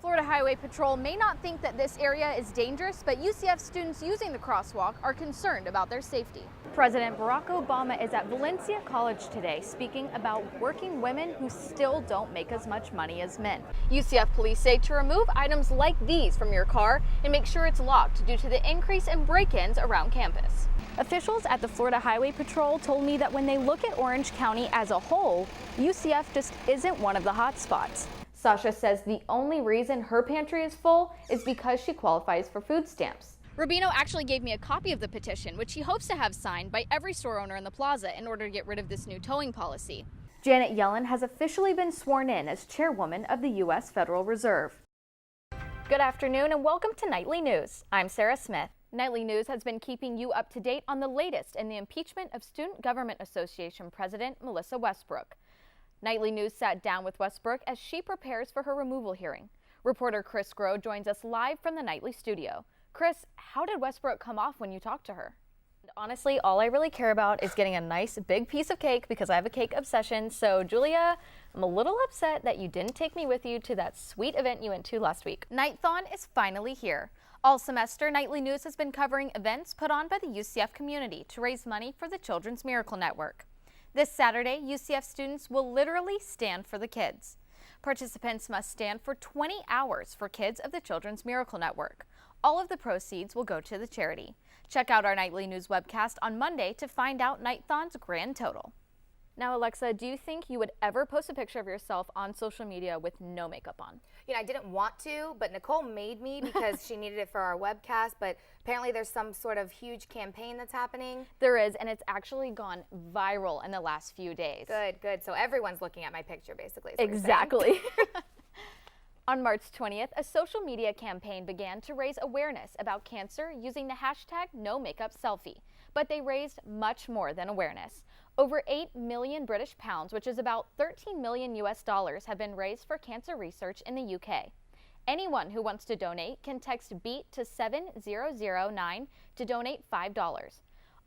Florida Highway Patrol may not think that this area is dangerous, but UCF students using the crosswalk are concerned about their safety. President Barack Obama is at Valencia College today speaking about working women who still don't make as much money as men. UCF police say to remove items like these from your car and make sure it's locked due to the increase in break-ins around campus. Officials at the Florida Highway Patrol told me that when they look at Orange County as a whole, UCF just isn't one of the hot spots. Sasha says the only reason her pantry is full is because she qualifies for food stamps. Rubino actually gave me a copy of the petition, which he hopes to have signed by every store owner in the plaza in order to get rid of this new towing policy. Janet Yellen has officially been sworn in as chairwoman of the U.S. Federal Reserve. Good afternoon and welcome to Nightly News. I'm Sarah Smith. Nightly News has been keeping you up to date on the latest in the impeachment of Student Government Association President Melissa Westbrook. Nightly News sat down with Westbrook as she prepares for her removal hearing. Reporter Chris Groh joins us live from the Nightly studio. Chris, how did Westbrook come off when you talked to her? Honestly, all I really care about is getting a nice big piece of cake because I have a cake obsession. So, Julia, I'm a little upset that you didn't take me with you to that sweet event you went to last week. Nighthon is finally here. All semester, Nightly News has been covering events put on by the UCF community to raise money for the Children's Miracle Network. This Saturday, UCF students will literally stand for the kids. Participants must stand for 20 hours for kids of the Children's Miracle Network. All of the proceeds will go to the charity. Check out our Nightly News webcast on Monday to find out Nighthon's grand total. Now, Alexa, do you think you would ever post a picture of yourself on social media with no makeup on? You know, I didn't want to, but Nicole made me because she needed it for our webcast, but apparently there's some sort of huge campaign that's happening. There is, and it's actually gone viral in the last few days. Good, good. So everyone's looking at my picture, basically. Exactly. On March 20th, a social media campaign began to raise awareness about cancer using the hashtag #NoMakeupSelfie, but they raised much more than awareness. Over 8 million British pounds, which is about 13 million US dollars, have been raised for cancer research in the UK. Anyone who wants to donate can text BEAT to 7009 to donate $5.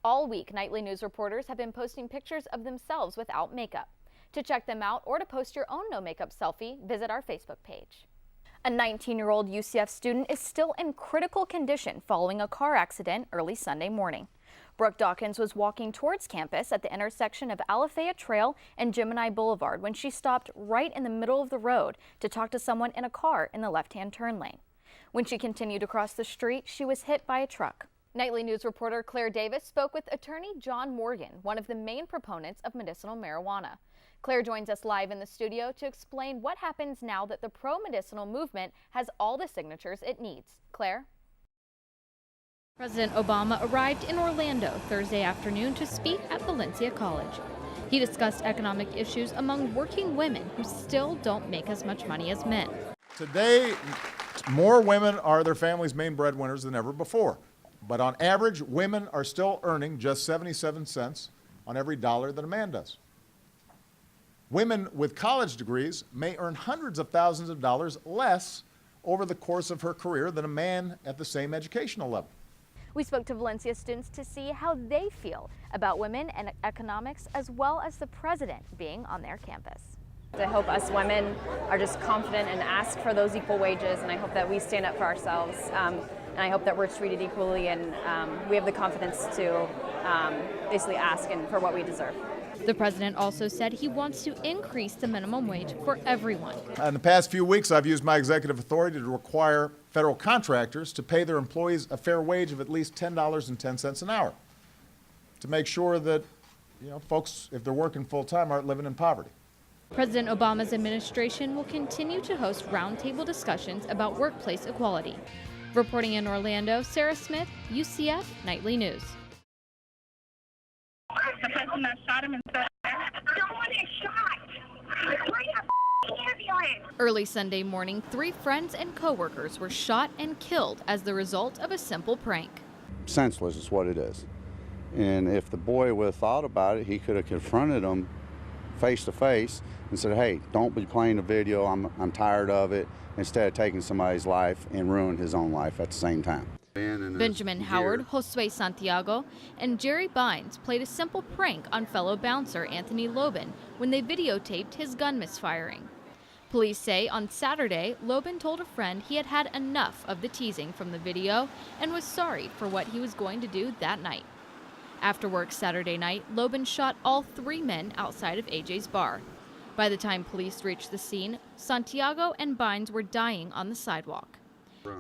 All week, Nightly News reporters have been posting pictures of themselves without makeup. To check them out or to post your own no makeup selfie, visit our Facebook page. A 19-year-old UCF student is still in critical condition following a car accident early Sunday morning. Brooke Dawkins was walking towards campus at the intersection of Alafaya Trail and Gemini Boulevard when she stopped right in the middle of the road to talk to someone in a car in the left-hand turn lane. When she continued across the street, she was hit by a truck. Nightly News reporter Claire Davis spoke with attorney John Morgan, one of the main proponents of medicinal marijuana. Claire joins us live in the studio to explain what happens now that the pro-medicinal movement has all the signatures it needs. Claire? President Obama arrived in Orlando Thursday afternoon to speak at Valencia College. He discussed economic issues among working women who still don't make as much money as men. Today, more women are their family's main breadwinners than ever before. But on average, women are still earning just 77 cents on every dollar that a man does. Women with college degrees may earn hundreds of thousands of dollars less over the course of her career than a man at the same educational level. We spoke to Valencia students to see how they feel about women and economics, as well as the president being on their campus. I hope us women are just confident and ask for those equal wages, and I hope that we stand up for ourselves, and I hope that we're treated equally, and we have the confidence to basically ask and for what we deserve. The president also said he wants to increase the minimum wage for everyone. In the past few weeks, I've used my executive authority to require federal contractors to pay their employees a fair wage of at least $10.10 an hour to make sure that, folks, if they're working full-time, aren't living in poverty. President Obama's administration will continue to host roundtable discussions about workplace equality. Reporting in Orlando, Sarah Smith, UCF Nightly News. The person that shot him and said, "Someone is shot. Bring a ambulance." Early Sunday morning, 3 friends and coworkers were shot and killed as the result of a simple prank. Senseless is what it is. And if the boy would have thought about it, he could have confronted him face to face and said, "Hey, don't be playing the video. I'm tired of it," instead of taking somebody's life and ruin his own life at the same time. Benjamin Howard, Josue Santiago, and Jerry Bynes played a simple prank on fellow bouncer Anthony Lobin when they videotaped his gun misfiring. Police say on Saturday, Lobban told a friend he had had enough of the teasing from the video and was sorry for what he was going to do that night. After work Saturday night, Lobban shot all 3 men outside of AJ's bar. By the time police reached the scene, Santiago and Bynes were dying on the sidewalk.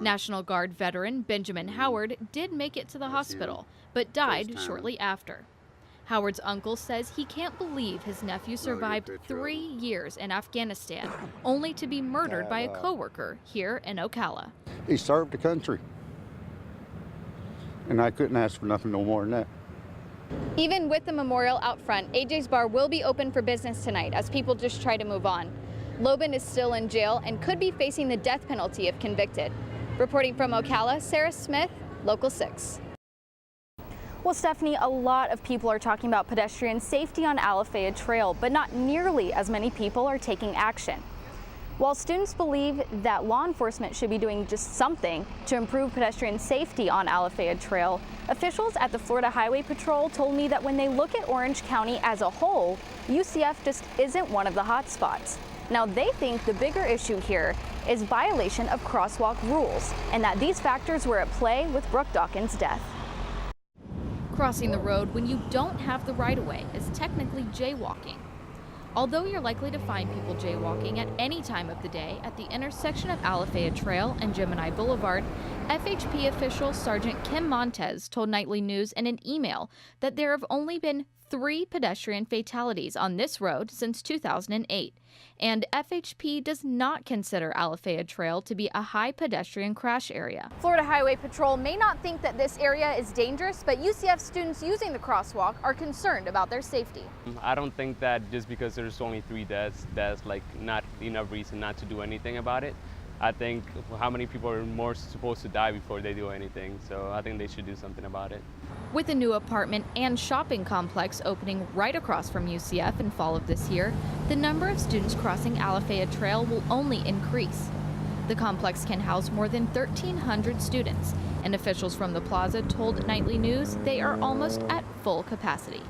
National Guard veteran Benjamin Howard did make it to the hospital, but died shortly after. Howard's uncle says he can't believe his nephew survived 3 years in Afghanistan, only to be murdered by a coworker here in Ocala. He served the country, and I couldn't ask for nothing no more than that. Even with the memorial out front, AJ's bar will be open for business tonight as people just try to move on. Lobban is still in jail and could be facing the death penalty if convicted. Reporting from Ocala, Sarah Smith, Local 6. Well, Stephanie, a lot of people are talking about pedestrian safety on Alafaya Trail, but not nearly as many people are taking action. While students believe that law enforcement should be doing just something to improve pedestrian safety on Alafaya Trail, officials at the Florida Highway Patrol told me that when they look at Orange County as a whole, UCF just isn't one of the hot spots. Now, they think the bigger issue here is violation of crosswalk rules, and that these factors were at play with Brooke Dawkins' death. Crossing the road when you don't have the right-of-way is technically jaywalking. Although you're likely to find people jaywalking at any time of the day at the intersection of Alafaya Trail and Gemini Boulevard, FHP official Sergeant Kim Montez told Nightly News in an email that there have only been 3 pedestrian fatalities on this road since 2008, and FHP does not consider Alafaya Trail to be a high pedestrian crash area. Florida Highway Patrol may not think that this area is dangerous, but UCF students using the crosswalk are concerned about their safety. I don't think that just because there's only 3 deaths, that's like not enough reason not to do anything about it. I think how many people are more supposed to die before they do anything, so I think they should do something about it. With a new apartment and shopping complex opening right across from UCF in fall of this year, the number of students crossing Alafaya Trail will only increase. The complex can house more than 1,300 students, and officials from the plaza told Nightly News they are almost at full capacity.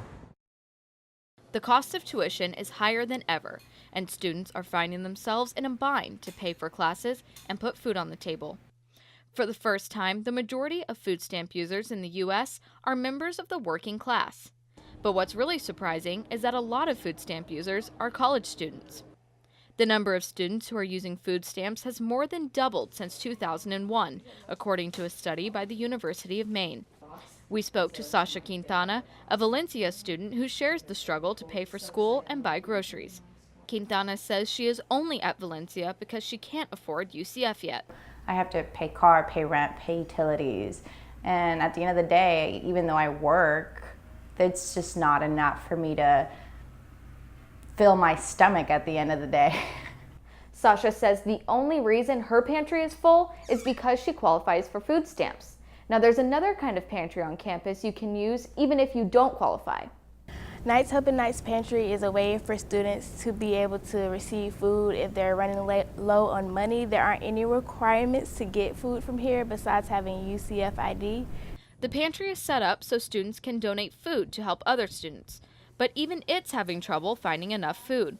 The cost of tuition is higher than ever, and students are finding themselves in a bind to pay for classes and put food on the table. For the first time, the majority of food stamp users in the U.S. are members of the working class. But what's really surprising is that a lot of food stamp users are college students. The number of students who are using food stamps has more than doubled since 2001, according to a study by the University of Maine. We spoke to Sasha Quintana, a Valencia student who shares the struggle to pay for school and buy groceries. Quintana says she is only at Valencia because she can't afford UCF yet. I have to pay car, pay rent, pay utilities, and at the end of the day, even though I work, it's just not enough for me to fill my stomach at the end of the day. Sasha says the only reason her pantry is full is because she qualifies for food stamps. Now, there's another kind of pantry on campus you can use even if you don't qualify. Knights Helping Knights Pantry is a way for students to be able to receive food if they're running low on money. There aren't any requirements to get food from here besides having UCF ID. The pantry is set up so students can donate food to help other students, but even it's having trouble finding enough food.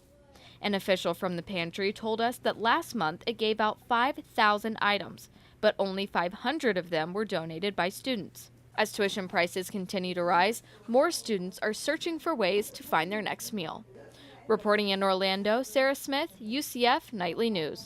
An official from the pantry told us that last month it gave out 5,000 items, but only 500 of them were donated by students. As tuition prices continue to rise, more students are searching for ways to find their next meal. Reporting in Orlando, Sarah Smith, UCF Nightly News.